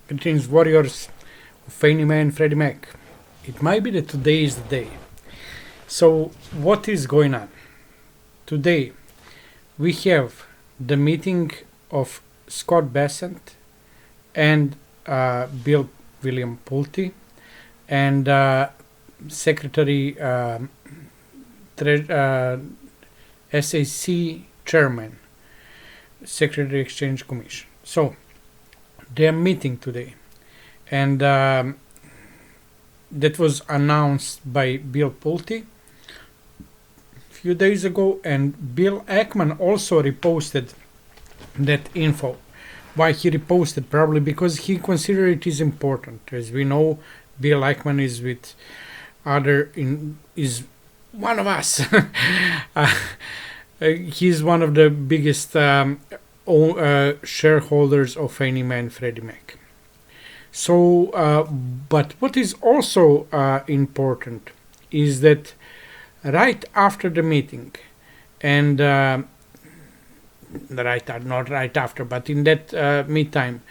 Greetings, warriors of Fannie Mae and Freddie Mac. It might be that today is the day. So, what is going on? Today, we have the meeting of Scott Bessent and Bill William Pulte and Secretary SAC Chairman, Secretary Exchange Commission. So, they are meeting today, and that was announced by Bill Pulte a few days ago, and Bill Ackman also reposted that info. Why he reposted? Probably because he considered it is important. As we know, Bill Ackman is with is one of us. He's one of the biggest shareholders of Fannie Mae and Freddie Mac. So, but what is also important is that right after the meeting, and not right after, but in that meantime,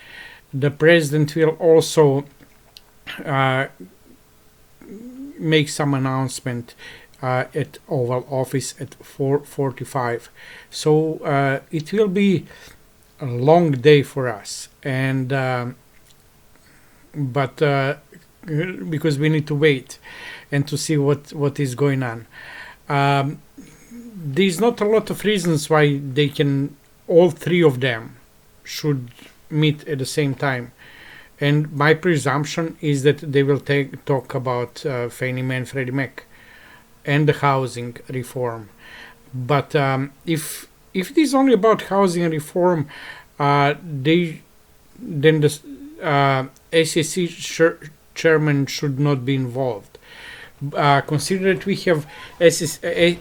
the president will also make some announcement at Oval Office at 4:45. So it will be a long day for us, and but because we need to wait and to see what is going on. There's not a lot of reasons why they can, all three of them should meet at the same time. And my presumption is that they will talk about Fannie Mae and Freddie Mac and the housing reform. But if it is only about housing reform, then the SEC chairman should not be involved. Consider that we have SEC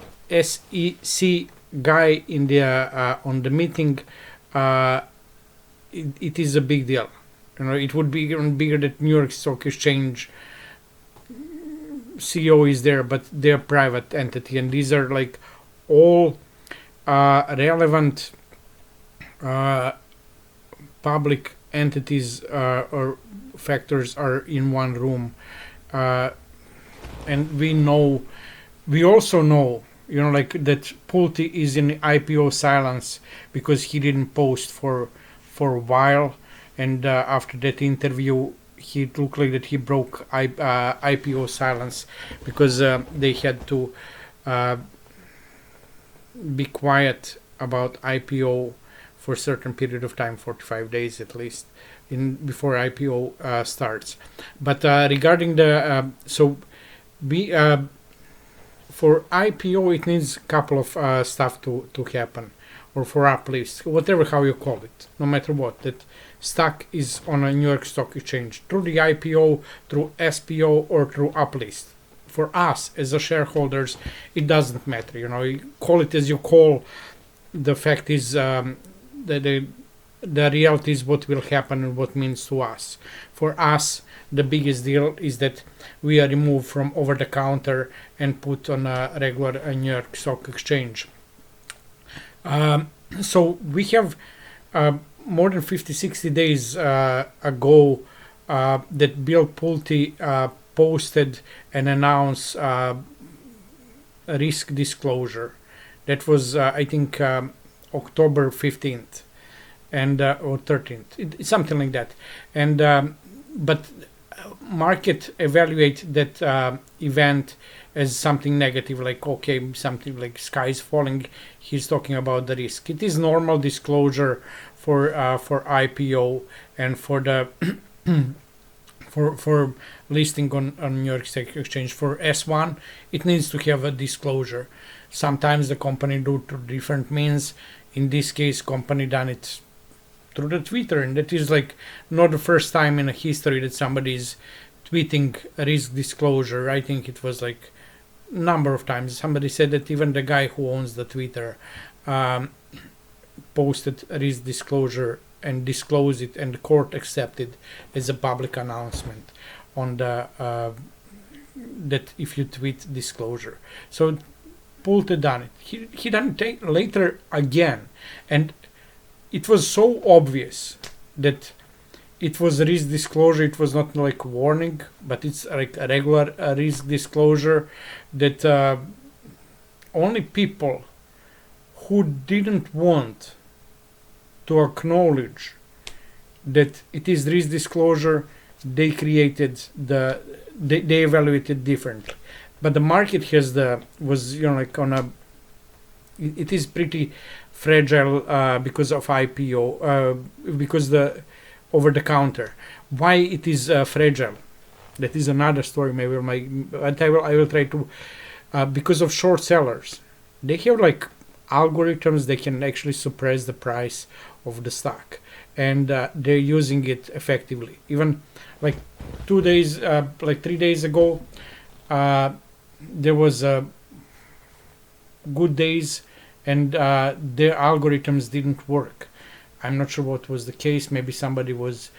guy in the on the meeting. It is a big deal. You know, it would be even bigger that New York Stock Exchange CEO is there, but they're a private entity, and these are like all relevant public entities or factors are in one room, and we also know, you know, like that Pulte is in IPO silence because he didn't post for a while, and after that interview, he looked like that he broke IPO silence because they had to be quiet about IPO for a certain period of time, 45 days at least, before IPO starts. But regarding the for IPO, it needs a couple of stuff to happen, or for uplist, whatever how you call it, no matter what. That stock is on a New York Stock Exchange through the IPO, through SPO, or through uplist. For us as a shareholders, it doesn't matter. You know, you call it as you call. The fact is the reality is what will happen and what means to us. For us, the biggest deal is that we are removed from over the counter and put on a regular New York Stock Exchange. So we have more than 50-60 days ago that Bill Pulte posted and announced a risk disclosure. That was, I think, October 15th and or 13th, something like that. And but market evaluate that event as something negative, like okay, something like sky's falling. He's talking about the risk. It is normal disclosure for IPO and for the for listing on New York Stock Exchange. For S1, it needs to have a disclosure. Sometimes the company do through different means. In this case, company done it through the Twitter, and that is like not the first time in a history that somebody is tweeting a risk disclosure. I think it was like a number of times. Somebody said that even the guy who owns the Twitter posted a risk disclosure and disclosed it, and the court accepted as a public announcement on the that if you tweet disclosure. So Pulte done it. He done it later again, and it was so obvious that it was a risk disclosure. It was not like warning, but it's like a regular risk disclosure that only people who didn't want to acknowledge that it is risk disclosure, they created they evaluated differently. But the market was like on a, it is pretty fragile because of IPO, because the over the counter. Why it is fragile? That is another story. Maybe I will try to, because of short sellers. They have like algorithms. They can actually suppress the price of the stock, and they're using it effectively. Even like 2 days, like 3 days ago, there was good days, and their algorithms didn't work. I'm not sure what was the case. Maybe somebody was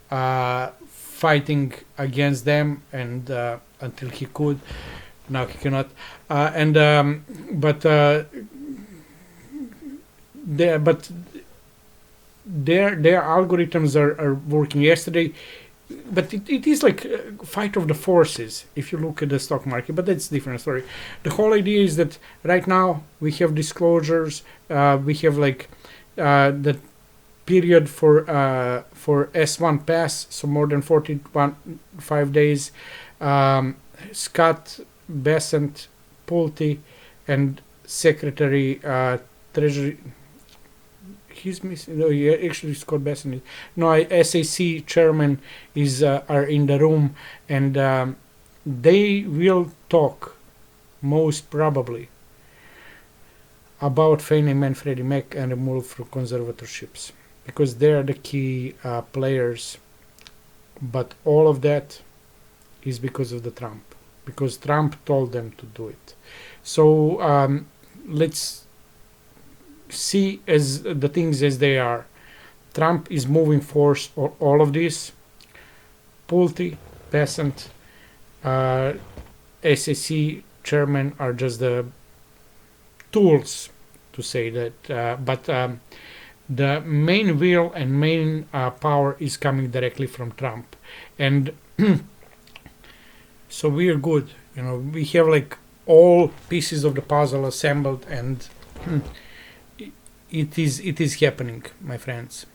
fighting against them, and until he could, now he cannot. But their algorithms are working yesterday. But it is like a fight of the forces if you look at the stock market, but that's a different story. The whole idea is that right now we have disclosures, we have like the period for S1 pass, so more than 5 days. Scott, Bessent, Pulte, and Secretary Treasury. He's missing. No, actually, Scott Bessent. No, SAC chairman are in the room, and they will talk most probably about Fannie and Freddie Mac and the move for conservatorships, because they are the key players. But all of that is because of the Trump, because Trump told them to do it. So let's see as the things as they are. Trump is moving force on all of this. Pulte, Bessent, SAC chairman are just the tools to say that. But the main will and main power is coming directly from Trump, and so we are good. We have like all pieces of the puzzle assembled, and it is happening, my friends.